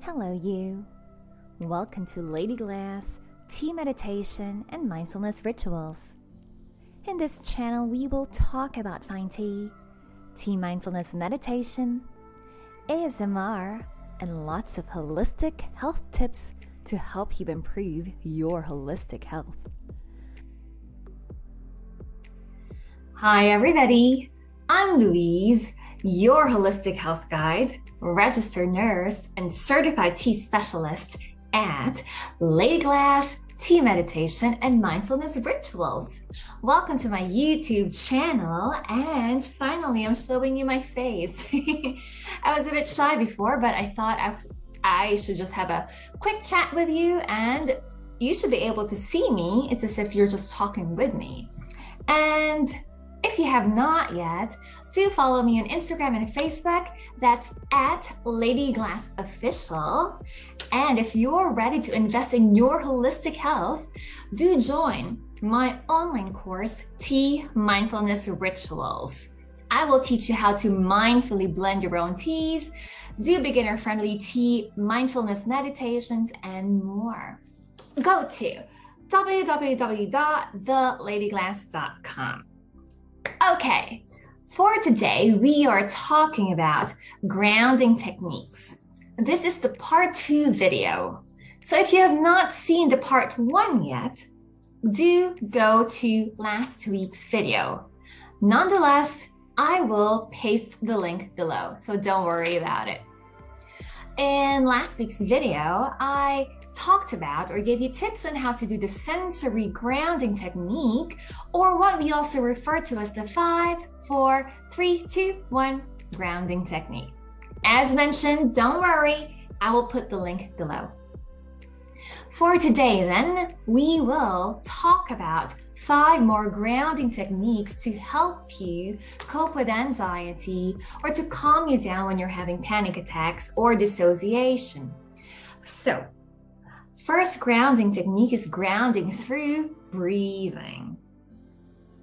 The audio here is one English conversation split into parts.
Hello, you. Welcome to Lady Glass, Tea Meditation and Mindfulness Rituals. In this channel, we will talk about fine tea, tea mindfulness meditation, ASMR, and lots of holistic health tips to help you improve your holistic health. Hi, everybody. I'm Louise, your holistic health guide, registered nurse, and certified tea specialist at Lady Glass, Tea Meditation and Mindfulness Rituals. Welcome to my YouTube channel, and finally I'm showing you my face. I was a bit shy before, but I thought I should just have a quick chat with you, and you should be able to see me. It's as if you're just talking with me. And if you have not yet, do follow me on Instagram and Facebook. That's at Lady Glass Official. And if you're ready to invest in your holistic health, do join my online course, Tea Mindfulness Rituals. I will teach you how to mindfully blend your own teas, do beginner-friendly tea mindfulness meditations, and more. Go to www.theladyglass.com. Okay, for today, we are talking about grounding techniques. This is the part 2 video. So if you have not seen the part 1 yet, do go to last week's video. Nonetheless, I will paste the link below, so don't worry about it. In last week's video, I talked about or gave you tips on how to do the sensory grounding technique, or what we also refer to as the 5, 4, 3, 2, 1 grounding technique. As mentioned, don't worry, I will put the link below. For today then, we will talk about 5 more grounding techniques to help you cope with anxiety or to calm you down when you're having panic attacks or dissociation. So, first grounding technique is grounding through breathing.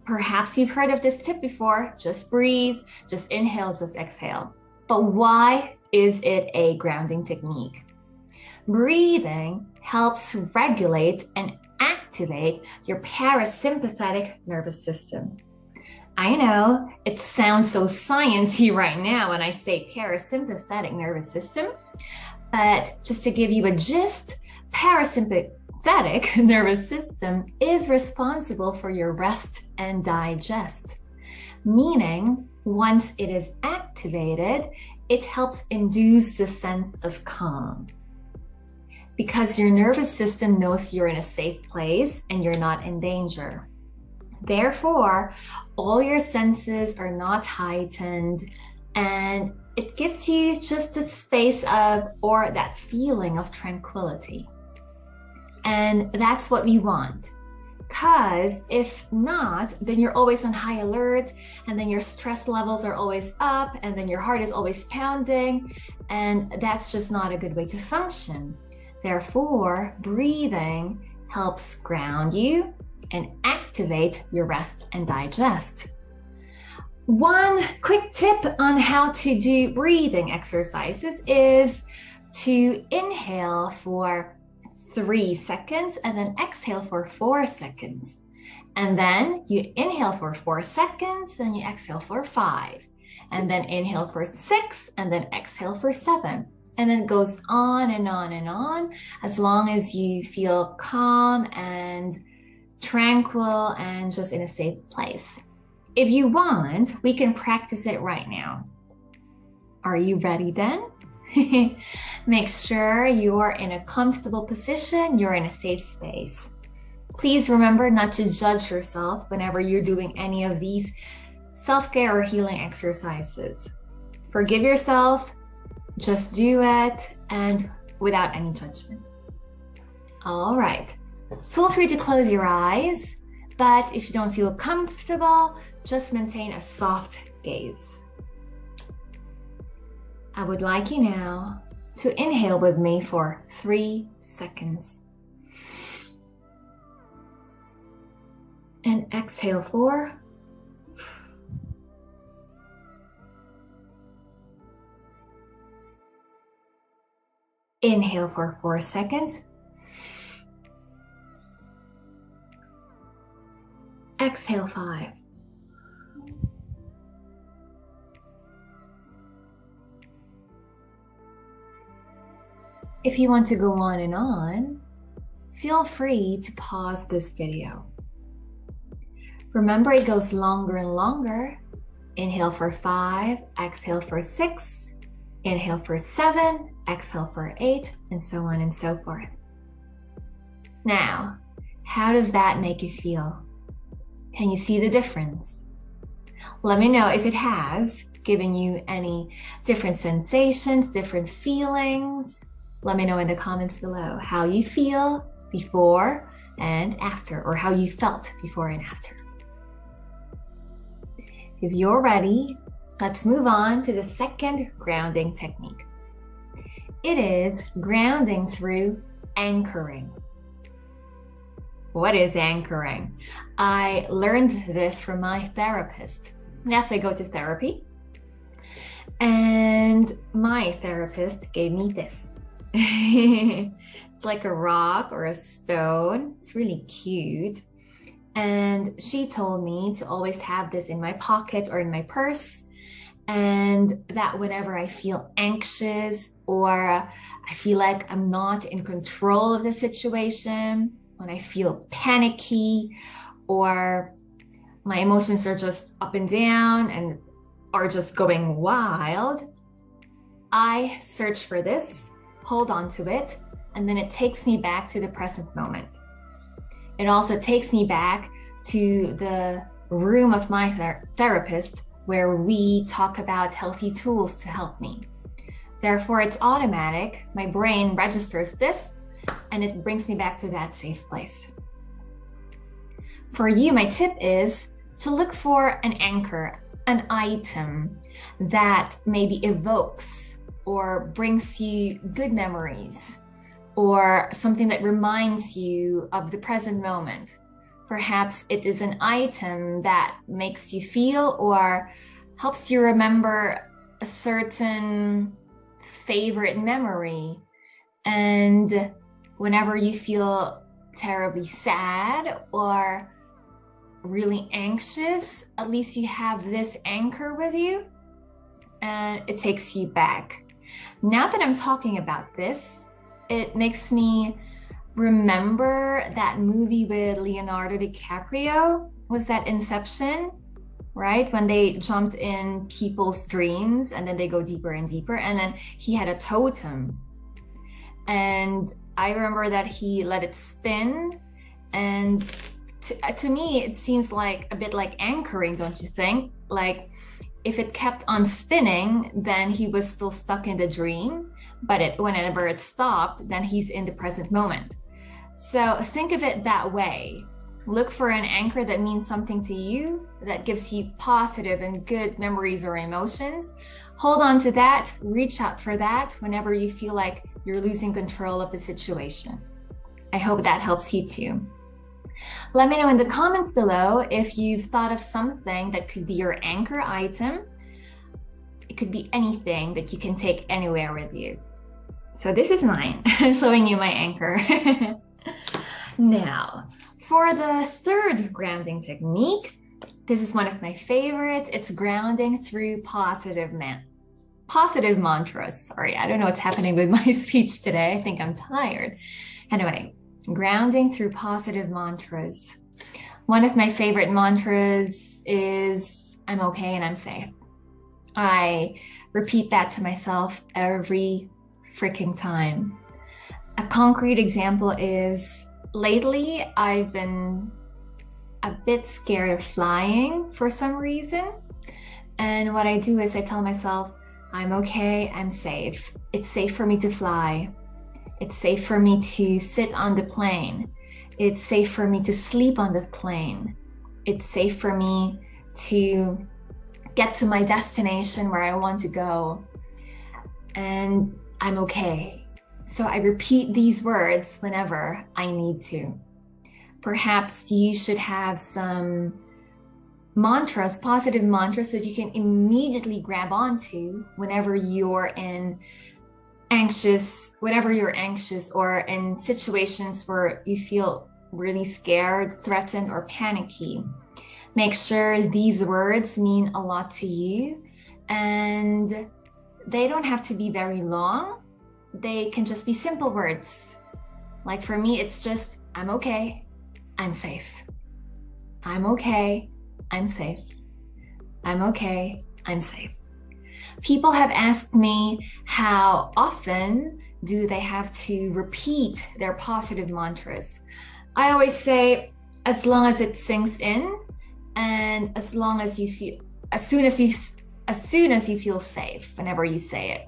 Perhaps you've heard of this tip before. Just breathe, just inhale, just exhale. But why is it a grounding technique? Breathing helps regulate and activate your parasympathetic nervous system. I know it sounds so sciencey right now when I say parasympathetic nervous system, but just to give you a gist, parasympathetic nervous system is responsible for your rest and digest, meaning once it is activated, it helps induce the sense of calm. Because your nervous system knows you're in a safe place and you're not in danger. Therefore, all your senses are not heightened, and it gives you just that space of, or that feeling of tranquility. And that's what we want. Because if not, then you're always on high alert, and then your stress levels are always up, and then your heart is always pounding, and that's just not a good way to function. Therefore, breathing helps ground you and activate your rest and digest. One quick tip on how to do breathing exercises is to inhale for 3 seconds and then exhale for 4 seconds. And then you inhale for 4 seconds, then you exhale for 5. And then inhale for 6 and then exhale for 7. And then it goes on and on and on, as long as you feel calm and tranquil and just in a safe place. If you want, we can practice it right now. Are you ready then? Make sure you are in a comfortable position, you're in a safe space. Please remember not to judge yourself whenever you're doing any of these self-care or healing exercises. Forgive yourself, just do it, and without any judgment. All right, feel free to close your eyes, but if you don't feel comfortable, just maintain a soft gaze. I would like you now to inhale with me for 3 seconds. And exhale for Inhale for 4 seconds. Exhale 5. If you want to go on and on, feel free to pause this video. Remember, it goes longer and longer. Inhale for 5, exhale for 6, inhale for 7, exhale for 8, and so on and so forth. Now, how does that make you feel? Can you see the difference? Let me know if it has given you any different sensations, different feelings. Let me know in the comments below how you feel before and after, or how you felt before and after. If you're ready, let's move on to the second grounding technique. It is grounding through anchoring. What is anchoring? I learned this from my therapist. Yes, I go to therapy. And my therapist gave me this. It's like a rock or a stone. It's really cute. And she told me to always have this in my pocket or in my purse. And that whenever I feel anxious or I feel like I'm not in control of the situation, when I feel panicky or my emotions are just up and down and are just going wild, I search for this, hold on to it, and then it takes me back to the present moment. It also takes me back to the room of my therapist where we talk about healthy tools to help me. Therefore, it's automatic. My brain registers this and it brings me back to that safe place. For you, my tip is to look for an anchor, an item that maybe evokes or brings you good memories, or something that reminds you of the present moment. Perhaps it is an item that makes you feel or helps you remember a certain favorite memory. And whenever you feel terribly sad or really anxious, at least you have this anchor with you and it takes you back. Now that I'm talking about this, it makes me remember that movie with Leonardo DiCaprio. Was that Inception, right? When they jumped in people's dreams and then they go deeper and deeper, and then he had a totem. And I remember that he let it spin, and to me, it seems like a bit like anchoring, don't you think? Like if it kept on spinning, then he was still stuck in the dream, but whenever it stopped, then he's in the present moment. So think of it that way. Look for an anchor that means something to you, that gives you positive and good memories or emotions. Hold on to that, reach out for that whenever you feel like you're losing control of the situation. I hope that helps you too. Let me know in the comments below if you've thought of something that could be your anchor item. It could be anything that you can take anywhere with you. So this is mine, showing you my anchor. Now, for the third grounding technique, this is one of my favorites. It's grounding through positive mantras. Sorry, I don't know what's happening with my speech today. I think I'm tired. Anyway, grounding through positive mantras. One of my favorite mantras is, I'm okay and I'm safe. I repeat that to myself every freaking time. A concrete example is, lately I've been a bit scared of flying for some reason. And what I do is I tell myself, I'm okay, I'm safe. It's safe for me to fly. It's safe for me to sit on the plane. It's safe for me to sleep on the plane. It's safe for me to get to my destination where I want to go. And I'm okay. So I repeat these words whenever I need to. Perhaps you should have some mantras, positive mantras that you can immediately grab onto whenever you're in anxious, whenever you're anxious, or in situations where you feel really scared, threatened, or panicky, make sure these words mean a lot to you, and they don't have to be very long. They can just be simple words. Like for me, it's just, I'm okay, I'm safe. I'm okay, I'm safe. I'm okay, I'm safe. People have asked me how often do they have to repeat their positive mantras. I always say, as long as it sinks in, and as soon as you feel safe whenever you say it.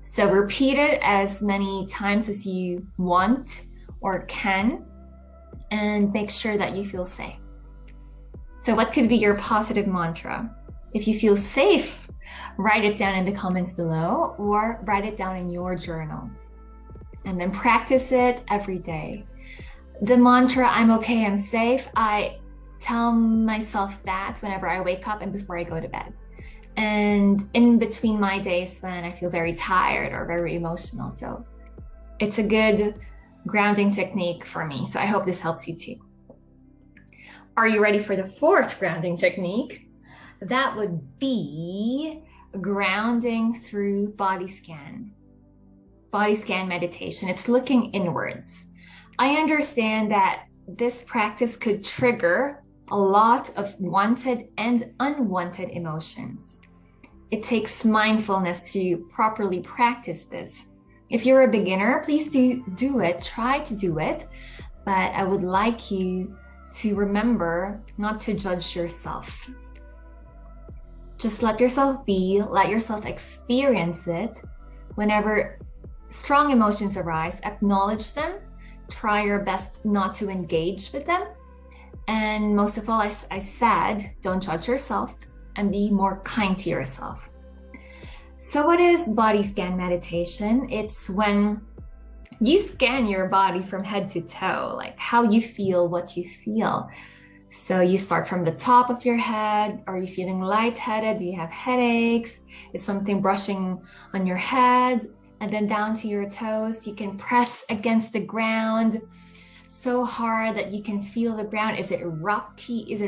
So repeat it as many times as you want or can, and make sure that you feel safe. So what could be your positive mantra? If you feel safe, write it down in the comments below or write it down in your journal. And then practice it every day. The mantra, I'm okay, I'm safe, I tell myself that whenever I wake up and before I go to bed. And in between my days when I feel very tired or very emotional. So it's a good grounding technique for me. So I hope this helps you too. Are you ready for the fourth grounding technique? That would be grounding through body scan. Body scan meditation. It's looking inwards. I understand that this practice could trigger a lot of wanted and unwanted emotions. It takes mindfulness to properly practice this. If you're a beginner, please do it, try to do it, but I would like you to remember not to judge yourself. Just let yourself be, let yourself experience it. Whenever strong emotions arise, acknowledge them, try your best not to engage with them. And most of all, I said, don't judge yourself and be more kind to yourself. So what is body scan meditation? It's when you scan your body from head to toe, like how you feel, what you feel. So you start from the top of your head. Are you feeling lightheaded? Do you have headaches? Is something brushing on your head? And then down to your toes. You can press against the ground so hard that you can feel the ground. Is it rocky? Is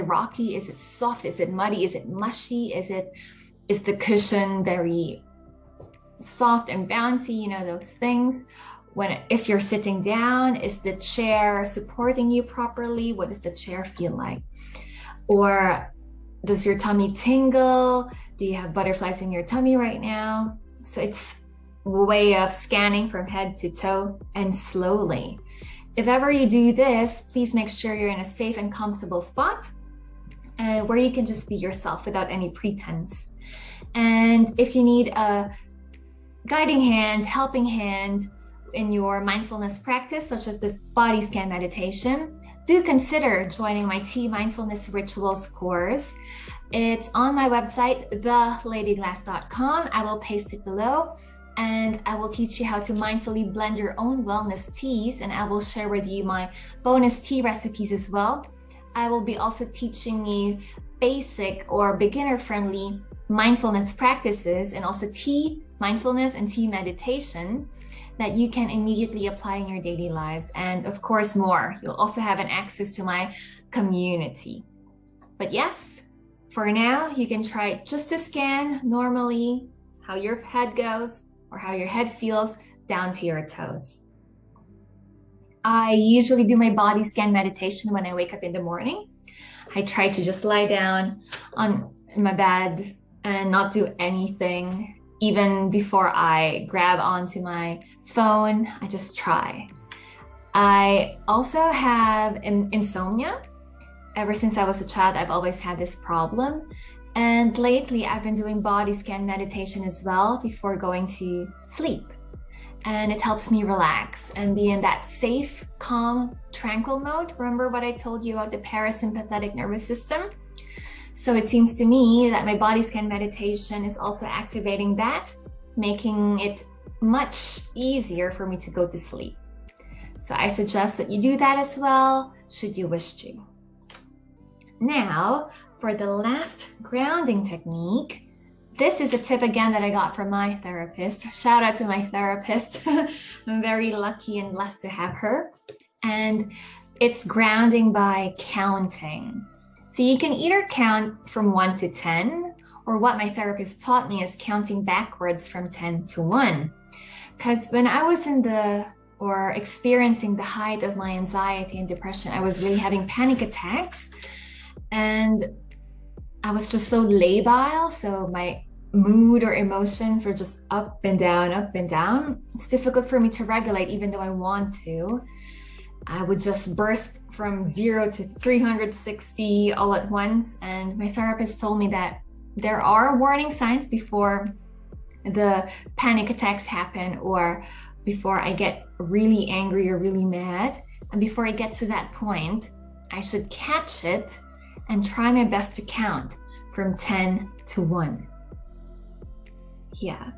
it soft? Is it muddy? Is it mushy? Is the cushion very soft and bouncy? You know, those things. If you're sitting down, is the chair supporting you properly? What does the chair feel like? Or does your tummy tingle? Do you have butterflies in your tummy right now? So it's a way of scanning from head to toe and slowly. If ever you do this, please make sure you're in a safe and comfortable spot where you can just be yourself without any pretense. And if you need a guiding hand, helping hand in your mindfulness practice, such as this body scan meditation, do consider joining my Tea Mindfulness Rituals course. It's on my website, theladyglass.com. I will paste it below. And I will teach you how to mindfully blend your own wellness teas, and I will share with you my bonus tea recipes as well. I will be also teaching you basic or beginner-friendly mindfulness practices, and also tea mindfulness and tea meditation that you can immediately apply in your daily lives, and of course more. You'll also have an access to my community. But yes, for now, you can try just to scan normally how your head goes, or how your head feels down to your toes. I usually do my body scan meditation when I wake up in the morning. I try to just lie down on my bed and not do anything. Even before I grab onto my phone, I just try. I also have insomnia. Ever since I was a child, I've always had this problem. And lately, I've been doing body scan meditation as well before going to sleep. And it helps me relax and be in that safe, calm, tranquil mode. Remember what I told you about the parasympathetic nervous system? So it seems to me that my body scan meditation is also activating that, making it much easier for me to go to sleep. So I suggest that you do that as well, should you wish to. Now, for the last grounding technique, This is a tip again that I got from my therapist. Shout out to my therapist. I'm very lucky and blessed to have her. And it's grounding by counting. So you can either count from 1 to 10, or what my therapist taught me is counting backwards from 10 to 1. Because when I was experiencing the height of my anxiety and depression, I was really having panic attacks. And I was just so labile. So my mood or emotions were just up and down, up and down. It's difficult for me to regulate, even though I want to. I would just burst from 0 to 360 all at once. And my therapist told me that there are warning signs before the panic attacks happen, or before I get really angry or really mad. And before I get to that point, I should catch it and try my best to count from 10 to 1. Yeah.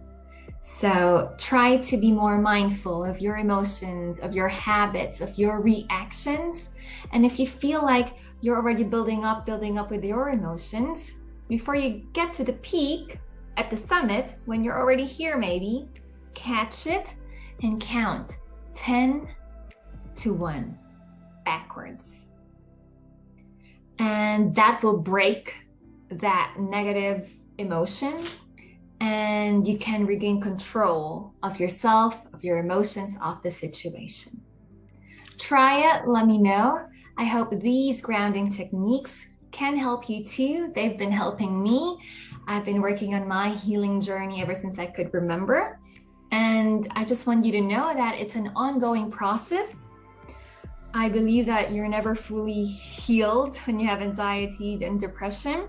So try to be more mindful of your emotions, of your habits, of your reactions. And if you feel like you're already building up with your emotions, before you get to the peak at the summit, when you're already here maybe, catch it and count 10 to 1 backwards. And that will break that negative emotion, and you can regain control of yourself, of your emotions, of the situation. Try it, let me know. I hope these grounding techniques can help you too. They've been helping me. I've been working on my healing journey ever since I could remember. And I just want you to know that it's an ongoing process. I believe that you're never fully healed when you have anxiety and depression.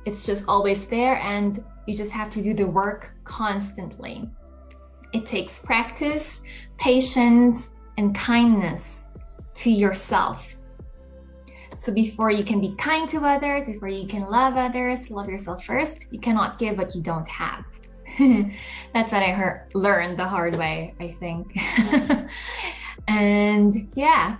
It's just always there, and you just have to do the work constantly. It takes practice, patience, and kindness to yourself. So before you can be kind to others, before you can love others, love yourself first. You cannot give what you don't have. That's what I learned the hard way, I think. And yeah,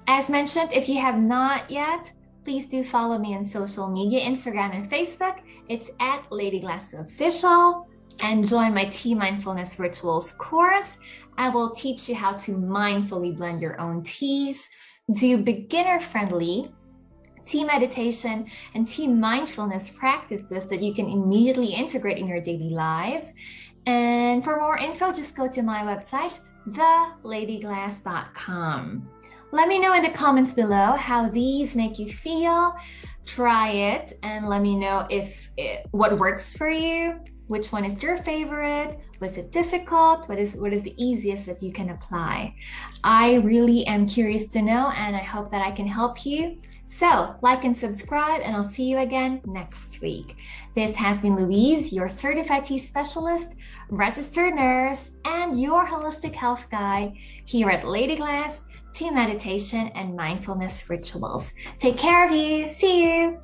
as mentioned, if you have not yet, please do follow me on social media, Instagram and Facebook. It's at Lady Glass Official. And join my Tea Mindfulness Rituals course. I will teach you how to mindfully blend your own teas, do beginner-friendly tea meditation and tea mindfulness practices that you can immediately integrate in your daily lives. And for more info, just go to my website, theladyglass.com. Let me know in the comments below how these make you feel. Try it and let me know what works for you. Which one is your favorite? Was it difficult? What is the easiest that you can apply? I really am curious to know, and I hope that I can help you. So like and subscribe, and I'll see you again next week. This has been Louise, your certified tea specialist, registered nurse, and your holistic health guide here at Lady Glass Tea Meditation and Mindfulness Rituals. Take care of you. See you.